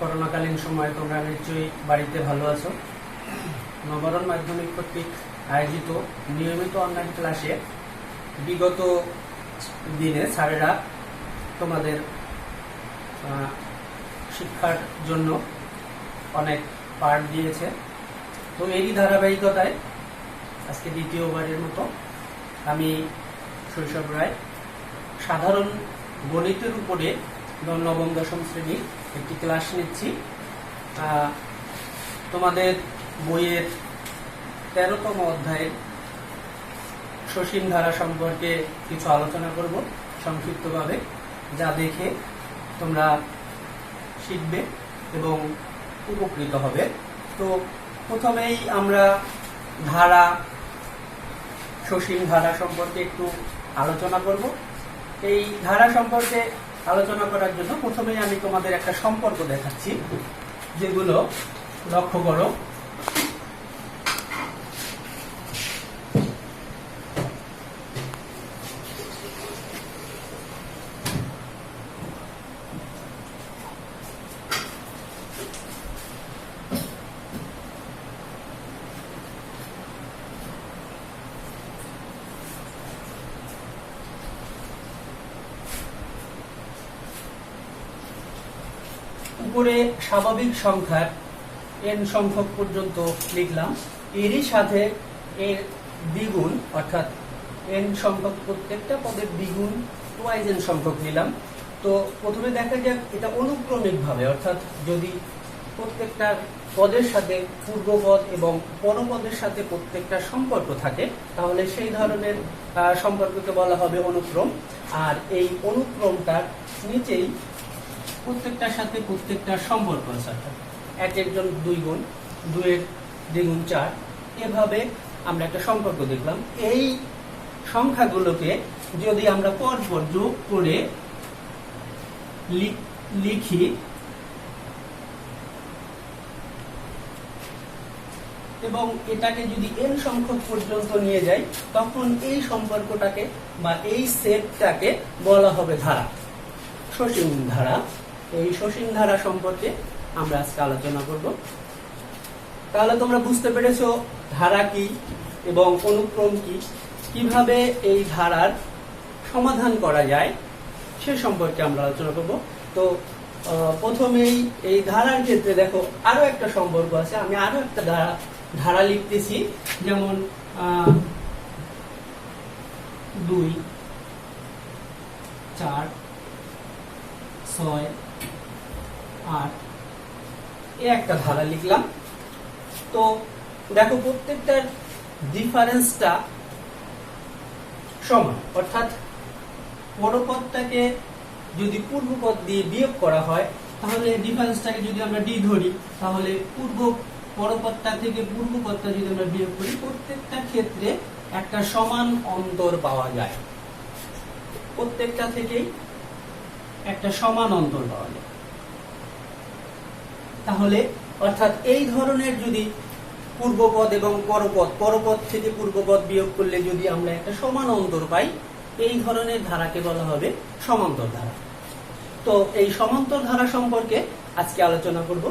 করোনাকালীন সময়ে তোমরা নিশ্চয়ই বাড়িতে ভালো আছো। নবরণ মাধ্যমিক কর্তৃক আয়োজিত নিয়মিত অনলাইন ক্লাসে বিগত দিনে স্যারেরা তোমাদের শিক্ষার জন্য অনেক পাঠ দিয়েছে। তো এরই ধারাবাহিকতায় আজকে দ্বিতীয়বারের মতো আমি শৈশব রায় সাধারণ গণিতের উপরে নবম দশম শ্রেণীর একটি ক্লাস নিচ্ছি। তোমাদের বইয়ের 13তম অধ্যায়ের সসীম ধারা সম্পর্কে কিছু আলোচনা করব সংক্ষিপ্তভাবে, যা দেখে তোমরা শিখবে এবং উপকৃত হবে। তো প্রথমেই আমরা ধারা, সসীম ধারা সম্পর্কে একটু আলোচনা করব। এই ধারা সম্পর্কে আলোচনা করার জন্য প্রথমেই আমি তোমাদের একটা সম্পর্ক দেখাচ্ছি, যেগুলো লক্ষ্য করো। উপরে স্বাভাবিক সংখ্যার n সংখ্যক পর্যন্ত লিখলাম, এরই সাথে এর দ্বিগুণ অর্থাৎ n সংখ্যক প্রত্যেকটা পদের দ্বিগুণ টুয়াইজ n সংখ্যক নিলাম। তো প্রথমে দেখা যাক এটা অনুক্রমিক ভাবে, অর্থাৎ যদি প্রত্যেকটা পদের সাথে পূর্বপদ এবং পরপদের সাথে প্রত্যেকটা সম্পর্ক থাকে, তাহলে সেই ধরনের সম্পর্ককে বলা হবে অনুক্রম। আর এই অনুক্রমটার নিচেই প্রত্যেকটার সাথে প্রত্যেকটার সম্পর্ক আছে, একের জন 2 গুণ, 2 এর দ্বিগুণ 4, এভাবে আমরা একটা সম্পর্ক দেখলাম। এই সংখ্যাগুলোকে যদি আমরা পরপর যোগ করে লিখি এবং এটাকে যদি n সংখ্যক পর্যন্ত নিয়ে যাই, তখন এই সম্পর্কটাকে বা এই সেটটাকে বলা হবে ধারা, সসীম ধারা। এই সসীম ধারা সম্পর্কে আমরা আজকে আলোচনা করব। তাহলে তোমরা বুঝতে পেরেছো ধারা কি এবং অনুক্রম কি, কিভাবে এই ধারার সমাধান করা যায় সে সম্পর্কে আমরা আলোচনা করব। তো প্রথমেই এই ধারার ক্ষেত্রে দেখো আরো একটা সম্পর্ক আছে। আমি আরো একটা ধারা লিখতেছি, যেমন 2, 4, 6, 8 এই একটা ধারা লিখলাম। তো দেখো প্রত্যেকটার ডিফারেন্সটা সমান, অর্থাৎ পরপদটাকে যদি পূর্বপদ দিয়ে বিয়োগ করা হয়, তাহলে ডিফারেন্সটাকে যদি আমরা ডি ধরি, তাহলে পরপদটা থেকে পূর্বপদটা যদি আমরা বিয়োগ করি, প্রত্যেকটা ক্ষেত্রে একটা সমান অন্তর পাওয়া যায়। প্রত্যেকটা থেকেই একটা সমান অন্তর পাওয়া যায়। তাহলে অর্থাৎ এই ধরনের যদি পূর্বপদ এবং পরপদ থেকে পূর্বপদ বিয়োগ করলে যদি আমরা একটা সমান অন্তর পাই, এই ধরনের ধারাকে বলা হবে সমান্তর ধারা। তো এই সমান্তর ধারা সম্পর্কে আজকে আলোচনা করব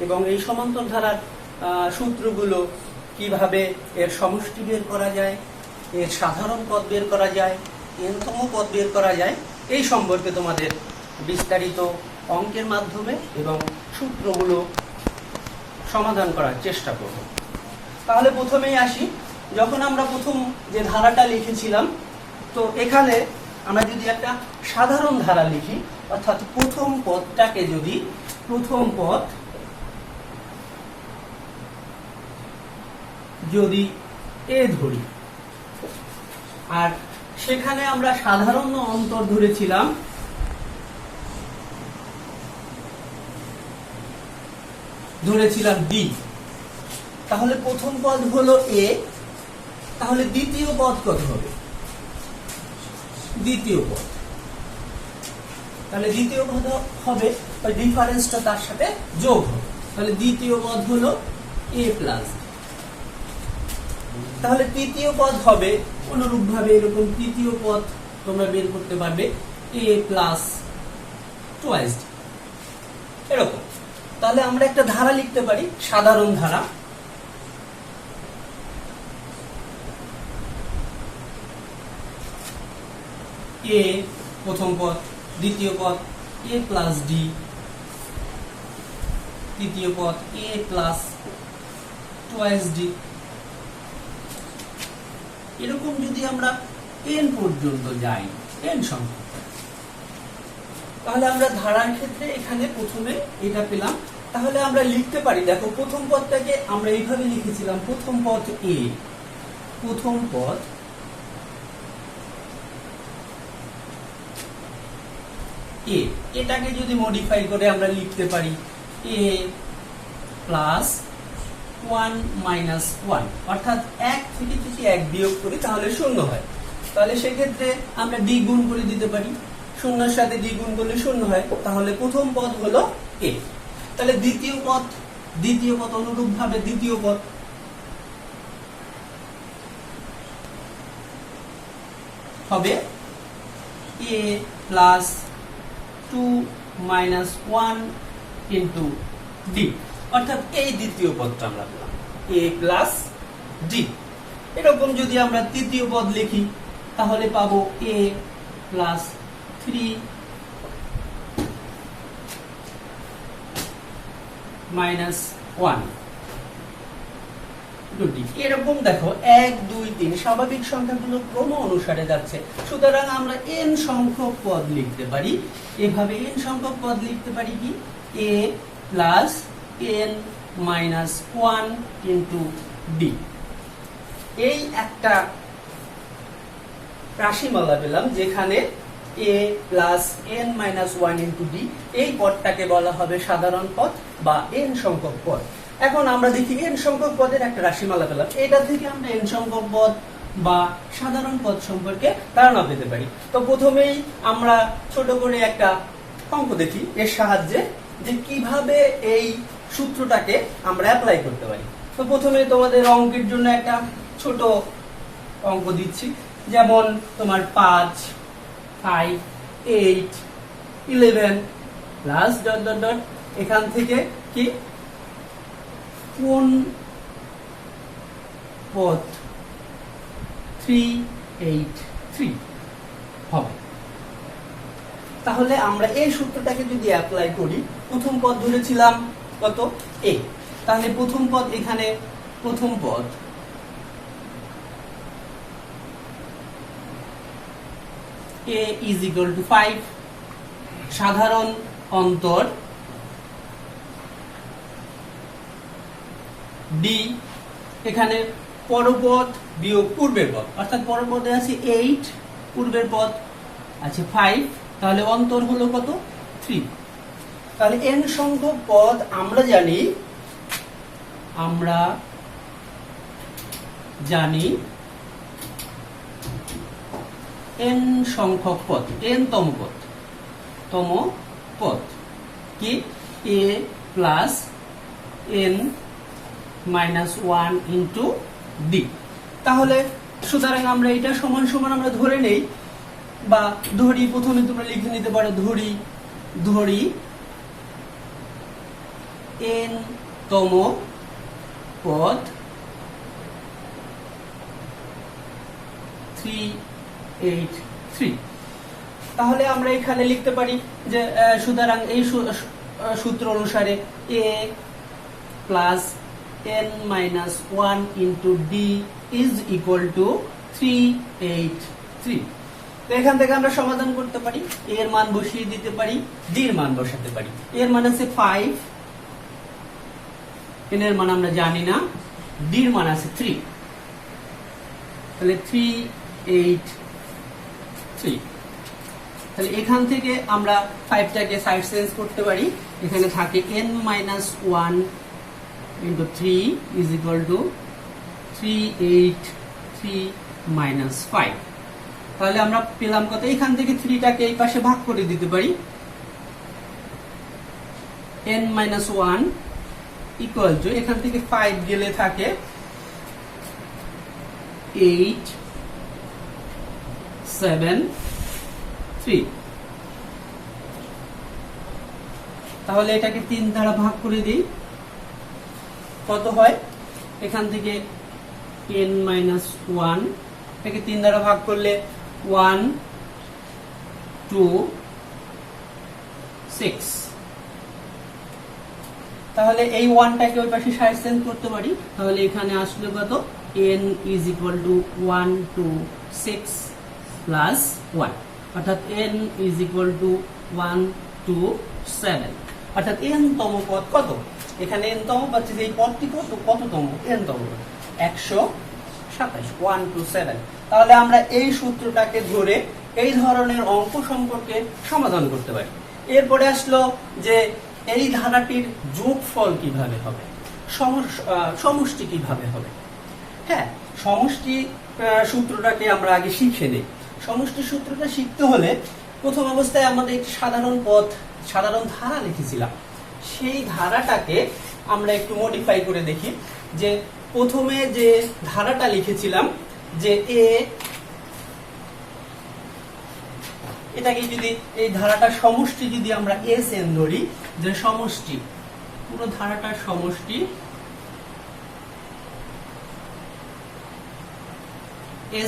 এবং এই সমান্তর ধারার সূত্রগুলো, কিভাবে এর সমষ্টি বের করা যায়, এর সাধারণ পদ বের করা যায়, n-তম পদ বের করা যায়, এই সম্পর্কে তোমাদের বিস্তারিত অঙ্কের মাধ্যমে এবং সূত্রগুলো সমাধান করার চেষ্টা করব। তাহলে প্রথমেই আসি, যখন আমরা প্রথম যে ধারাটা লিখেছিলাম, তো এখানে আমরা যদি একটা সাধারণ ধারা লিখি, অর্থাৎ প্রথম পদটাকে যদি এ ধরি, আর সেখানে আমরা সাধারণ অন্তর ধরেছিলাম ডি, তাহলে প্রথম পদ হলো এ, তাহলে দ্বিতীয় পদ কত হবে? দ্বিতীয় পদ, তাহলে দ্বিতীয় পদ হবে ডিফারেন্সটা তার সাথে যোগ হবে, তাহলে দ্বিতীয় পদ হলো এ প্লাস। তাহলে তৃতীয় পদ হবে অনুরূপ ভাবে, এরকম তৃতীয় পদ তোমরা বের করতে পারবে এ প্লাস টুয়াইস, এরকম। তাহলে আমরা একটা ধারা লিখতে পারি, সাধারণ ধারা। এ প্রথম পদ, দ্বিতীয় পদ এ প্লাস ডি, তৃতীয় পদ এ প্লাস টুয়াইস ডি। এরকম যদি আমরা এন পর্যন্ত যাই, এন সংখ্যা, তাহলে আমরা ধারার ক্ষেত্রে এখানে প্রথমে এটা পেলাম। তাহলে আমরা লিখতে পারি, দেখো প্রথম পদটাকে আমরা এইভাবে লিখেছিলাম, প্রথম পদ এ, প্রথম পদ এ, এটাকে যদি মডিফাই করে আমরা লিখতে পারি এ প্লাস 1 মাইনাস 1, অর্থাৎ 1 থেকে যদি 1 বিয়োগ করি তাহলে 0 হয়। তাহলে সেক্ষেত্রে আমরা ডি গুণ করে দিতে পারি, 0 সাথে ডি গুণ করলে 0 হয়। তাহলে প্রথম পদ হলো এ। তাহলে দ্বিতীয় পদ অনুরূপ ভাবে দ্বিতীয় পদ হবে এ প্লাস 2 মাইনাস 1 ইন্টু ডি, অর্থাৎ এই দ্বিতীয় পদটা আমরা পেলাম এ প্লাস ডি। এরকম যদি আমরা তৃতীয় পদ লিখি তাহলে পাবো এ প্লাস 3 মাইনাস 1 দুটি। এরকম দেখো 1 2 3 স্বাভাবিক সংখ্যাগুলো ক্রম অনুসারে যাচ্ছে। সুতরাং আমরা n সংখ্যক পদ লিখতে পারি, এভাবে n সংখ্যক পদ লিখতে পারি কি a plus n minus 1 into D. এই একটা রাশিমালা পেলাম যেখানে a plus n minus 1 into D, এই পদটাকে বলা হবে সাধারণ পদ বা n সংখ্যক পদ। এখন আমরা দেখি n সংখ্যক পদের একটা রাশিমালা পেলাম, এটা থেকে আমরা n সংখ্যক পদ বা সাধারণ পদ সম্পর্কে ধারণা পেতে পারি। তো প্রথমেই আমরা ছোট করে একটা অঙ্ক দেখি এর সাহায্যে যে কিভাবে এই সূত্রটাকে আমরা অ্যাপ্লাই করতে পারি। তো প্রথমে তোমাদের অঙ্কের জন্য একটা ছোট অঙ্ক দিচ্ছি, যেমন তোমার 5 5 8 11 প্লাস ডট ডট ডট, এখান থেকে কি কোন পদ 383 হবে। তাহলে আমরা এই সূত্রটাকে যদি অ্যাপ্লাই করি, প্রথম পদ ধরেছিলাম কত a, তাহলে প্রথম পদ এখানে প্রথম পদ a is equal to 5, সাধারণ অন্তর d, এখানে পরপদ বিয়োগ পূর্বের পদ, অর্থাৎ পরপদে আছে 8, পূর্বের পদ আছে 5, তাহলে অন্তর হলো কত 3। তাহলে n সংখ্যক পদ আমরা জানি n সংখ্যক পদ, n তম পদ কি a plus n minus 1 into D. তাহলে সুতরাং আমরা এটা সমান সমান আমরা ধরে নেই বা ধরি, প্রথমে তোমরা লিখে নিতে পারো ধরি n তম পদ 383। তাহলে আমরা এখানে লিখতে পারি যে সুতরাং এই সূত্র অনুসারে a plus n minus 1 into D is equal to 383। তো এখান থেকে আমরা সমাধান করতে পারি, এর মান বসিয়ে দিতে পারি, ডি এর মান বসাতে পারি। এর মান আছে 5, n এর মান আমরা জানি না, ডি এর মান আছে 3, তাহলে 383। তাহলে এখান থেকে আমরা 5টাকে সাইড চেঞ্জ করতে পারি, এখানে থাকে n minus 1 into 3 is equal to 383 minus 5। তাহলে আমরা পেলাম কত, এখান থেকে 3টাকে এই পাশে ভাগ করে দিতে পারি, n minus 1 equal to এখান থেকে 5 গেলে থাকে 8 7 3। তাহলে এটাকে 3 দ্বারা ভাগ করে দিই, কত হয়? এখান থেকে n-1, এটাকে 3 দ্বারা ভাগ করলে 1 2 6। তাহলে এই 1টাকে ওই পাশে সাইড চেঞ্জ করতে পারি, তাহলে এখানে আসলে কত? n is equal to 1 to 6 plus 1, অর্থাৎ n is equal to 1 to 7, অর্থাৎ n তম পদ কত? এখানে n তম পাচ্ছি, যে এই পদটি কততম? n তম, 127, 1 to 7। তাহলে আমরা এই সূত্রটাকে ধরে এই ধরনের অঙ্ক সম্পর্কে সমাধান করতে পারি। এরপরে আসলো যে এই ধারাটির যোগফল কিভাবে হবে, সমষ্টি কিভাবে হবে। হ্যাঁ, সমষ্টি সূত্রটাকে আমরা আগে শিখে নিই। সমষ্টি সূত্রটা শিখতে হলে প্রথম অবস্থায় আমাদের একটি সাধারণ ধারা লিখেছিলাম, সেই ধারাটাকে আমরা একটু মডিফাই করে দেখি। যে প্রথমে যে ধারাটা লিখেছিলাম যে এটাকে যদি এই ধারাটার সমষ্টি যদি আমরা Sn ধরি, যে সমষ্টি, পুরো ধারাটার সমষ্টি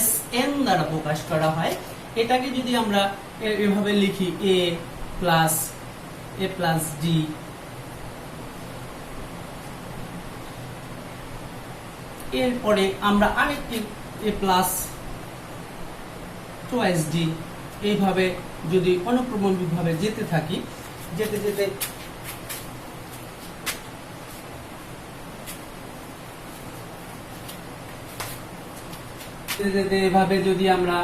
Sn দ্বারা প্রকাশ করা হয়, এটাকে যদি আমরা এভাবে লিখি a plus d, এরপরে আমরা আরেকটি a plus twice d, এইভাবে যদি অনুক্রমণিক ভাবে যেতে থাকি, যেতে যেতে এভাবে যদি আমরা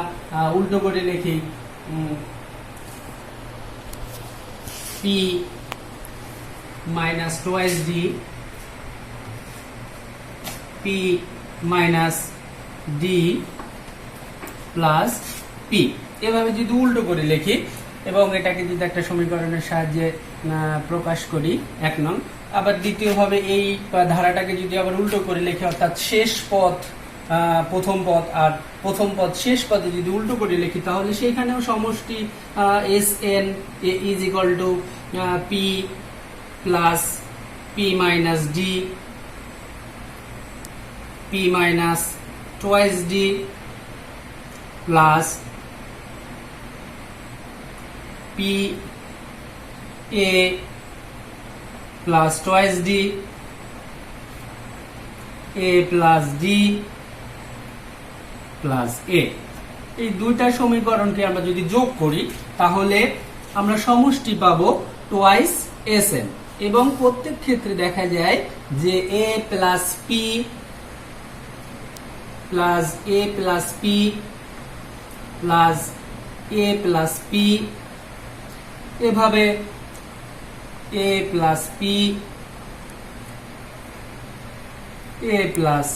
উল্টো করে লিখি p minus twice d, p minus d plus p, এভাবে যদি উল্টো করে লিখি এবং এটাকে যদি একটা সমীকরণের সাহায্যে প্রকাশ করি 1 নং, আবার দ্বিতীয়ভাবে এই ধারাটাকে যদি আবার উল্টো করে লিখি, অর্থাৎ শেষ পদ প্রথম পদ আর প্রথম পদ শেষ পদে যদি উল্টো করে লিখি, তাহলে সেখানেও সমষ্টি Sn is equal to p plus p minus d, p minus twice d plus p a plus twice d, a plus d plus a। এই দুইটা সমীকরণকে আমরা যদি যোগ করি তাহলে আমরা সমষ্টি পাবো twice Sn, এবং প্রত্যেক ক্ষেত্রে দেখা যায় যে a plus p plus a plus p plus a plus p, এভাবে a plus p a plus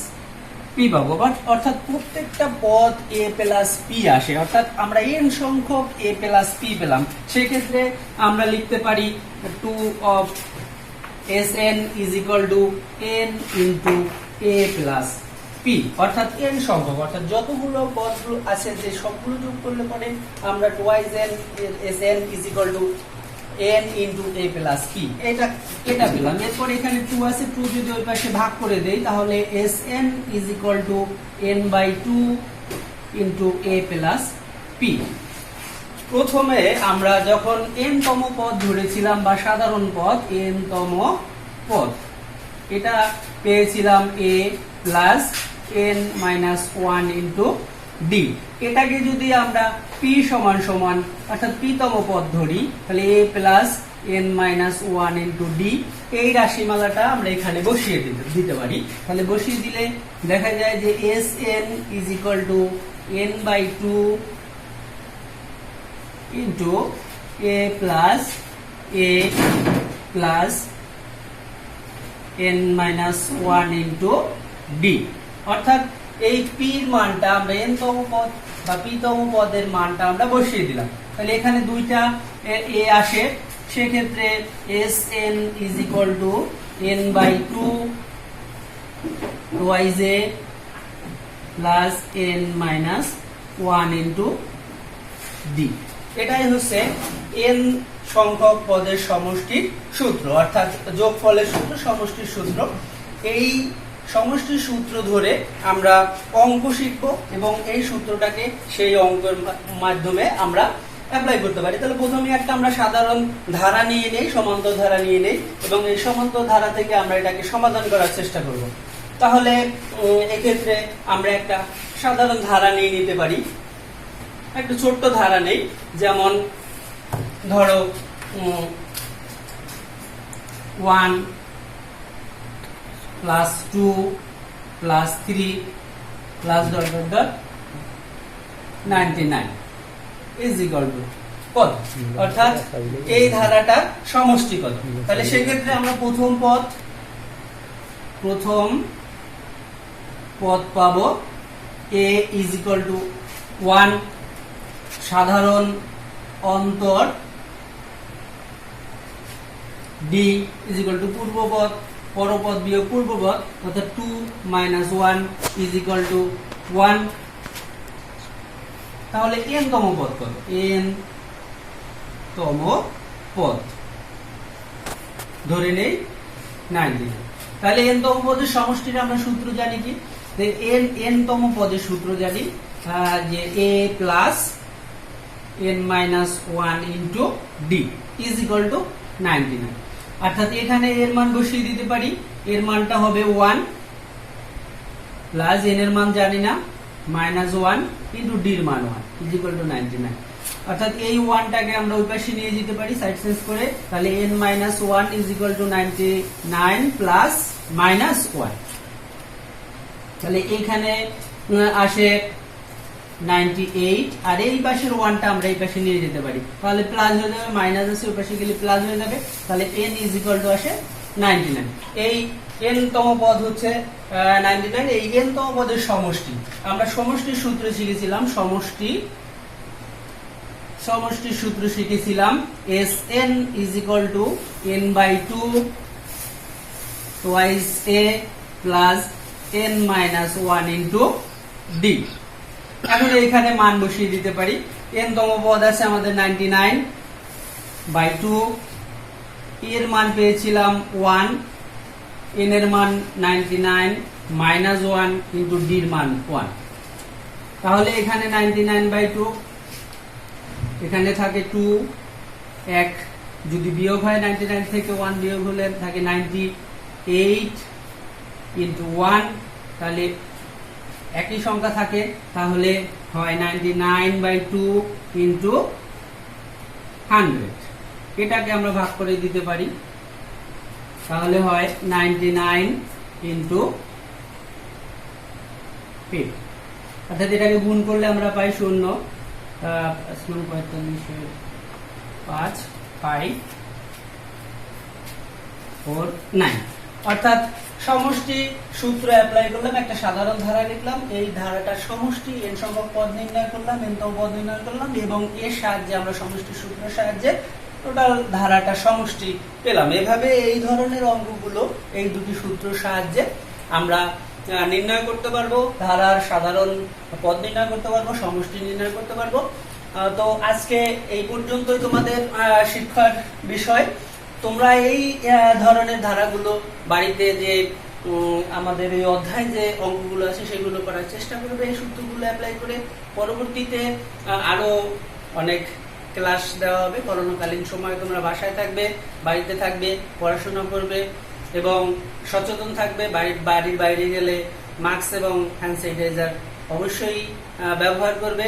p পাবো, অর্থাৎ প্রত্যেকটা পদ a plus p আসে, অর্থাৎ আমরা n সংখ্যক a plus p পেলাম। সেক্ষেত্রে আমরা লিখতে পারি 2 of Sn is equal to n into a plus p, অর্থাৎ n সংখ্যক, অর্থাৎ যতগুলো পদগুলো আছে যে সবগুলো যোগ করলে পরে আমরা twice n Sn is equal to n into a plus p, এটা পেলাম। এরপর এখানে 2 আছে, 2 যদি ওই পাশে ভাগ করে দেই তাহলে Sn is equal to n by 2 into a plus p। প্রথমে আমরা যখন n তম পদ ধরেছিলাম বা সাধারণ পদ n তম পদ, এটা পেয়েছিলাম a plus n minus 1 into d। এটাকে যদি আমরা p সমান সমান অর্থাৎ p তম পদ ধরি, তাহলে a plus n minus 1 into d, এই রাশিমালাটা আমরা এখানে বসিয়ে দিতে পারি। তাহলে বসিয়ে দিলে দেখা যায় যে Sn is equal to n by 2 into a plus n minus 1 into d, অর্থাৎ এই p এর মানটা আমরা n তম পদ বা p তম পদের মানটা আমরা বসিয়ে দিলাম। তাহলে এখানে দুইটা a আসে, সেক্ষেত্রে Sn is equal to n by 2 twice a plus n minus 1 into d। এটাই হচ্ছে n সংখ্যক পদের সমষ্টির সূত্র, অর্থাৎ যোগফলের সূত্র, সমষ্টির সূত্র। এই সমষ্টির সূত্র ধরে আমরা অঙ্ক শিখব এবং এই সূত্রটাকে সেই অঙ্কের মাধ্যমে আমরা অ্যাপ্লাই করতে পারি। তাহলে প্রথমে একটা আমরা সাধারণ ধারা নিয়ে নেই, সমান্তর ধারা নিয়ে নেই এবং এই সমান্তর ধারা থেকে আমরা এটাকে সমাধান করার চেষ্টা করব। তাহলে এক্ষেত্রে আমরা একটা সাধারণ ধারা নিয়ে নিতে পারি, একটা ছোট্ট ধারা নেই, যেমন ধরো 1 plus 2 plus 3 plus dot dot dot 99 is equal to কত, অর্থাৎ এই ধারাটা সমষ্টি কত। তাহলে সেক্ষেত্রে আমরা প্রথম পদ পাবো a ইজ ইকুয়াল টু 1 সাধারণ অন্তর, d ইজ ইকুয়াল টু পূর্বপদ, পরপদ বিয়োগ পূর্বপদ, অর্থাৎ 2 মাইনাস 1 ইজ ইকুয়াল টু 1। তাহলে n তম পদ কত, n তম পদ ধরে নেই 99। তাহলে n তম পদের সমষ্টির আমরা সূত্র জানি কি, n তম পদের সূত্র জানি যে a plus n minus 1 into d is equal to 99। অর্থাৎ এখানে এর মান বসিয়ে দিতে পারি, এর মানটা হবে 1 প্লাস n এর মান জানি না মাইনাস 1 ইন্টু d এর মান 1 ইজ ইকুয়াল টু 99। অর্থাৎ এই 1টাকে আমরা ওই পাশে নিয়ে যেতে পারি সাইড চেঞ্জ করে, তাহলে n minus 1 is equal to 99 plus minus 1। তাহলে এখানে আসে 98 আর এই পাশের 1টা আমরা এই পাশে নিয়ে যেতে পারি, তাহলে প্লাস হয়ে যাবে, মাইনাস আছে ওই পাশে গেলে প্লাস হয়ে যাবে, তাহলে n ইজ ইকুয়াল টু আসে 99। এই n তম পদ হচ্ছে 99, এই n তম পদের সমষ্টি আমরা সমষ্টির সূত্র শিখেছিলাম, সমষ্টির সূত্র শিখেছিলাম Sn is equal to n/2 twice a plus n minus 1 into d। এখন এখানে মান বসিয়ে দিতে পারি, n তম পদ আছে আমাদের 99/2, এর মান পেয়েছিলাম 1, n এর মান 99 মাইনাস 1 ইন্টু d এর মান 1। তাহলে এখানে 99/2, এখানে থাকে 2, 1 যদি বিয়োগ হয় 99 থেকে 1 বিয়োগ হলে থাকে 98 ইন্টু 1, তাহলে একই সংখ্যা থাকে, তাহলে হয় 99/2 ইন্টু 100। এটাকে আমরা ভাগ করে দিতে পারি, তাহলে হয় 99 ইন্টু 8। অর্থাৎ এটাকে গুণ করলে আমরা পাই 0, 5 5 4 9। অর্থাৎ সমষ্টি সূত্র অ্যাপ্লাই করলাম, একটা সাধারণ ধারা লিখলাম, এই ধারাটার সমষ্টি n সংখ্যক পদ নির্ণয় করলাম, n তম পদ নির্ণয় করলাম এবং এর সাহায্যে আমরা সমষ্টি সূত্রের সাহায্যে টোটাল ধারাটা সমষ্টি পেলাম। এভাবে এই ধরনের অঙ্কগুলো এই দুটি সূত্রের সাহায্যে আমরা নির্ণয় করতে পারবো, ধারার সাধারণ পদ নির্ণয় করতে পারবো, সমষ্টি নির্ণয় করতে পারবো। তো আজকে এই পর্যন্তই তোমাদের শিক্ষার বিষয়। তোমরা এই ধরনের ধারাগুলো বাড়িতে যে আমাদের এই অধ্যায় যে অঙ্কগুলো আছে সেগুলো করার চেষ্টা করবে, এই সূত্রগুলো অ্যাপ্লাই করে। পরবর্তীতে আরো অনেক ক্লাস দেওয়া হবে, করোনাকালীন সময় তোমরা বাসায় থাকবে, বাড়িতে থাকবে, পড়াশোনা করবে এবং সচেতন থাকবে। বাড়ির বাইরে গেলে মাস্ক এবং হ্যান্ড স্যানিটাইজার অবশ্যই ব্যবহার করবে।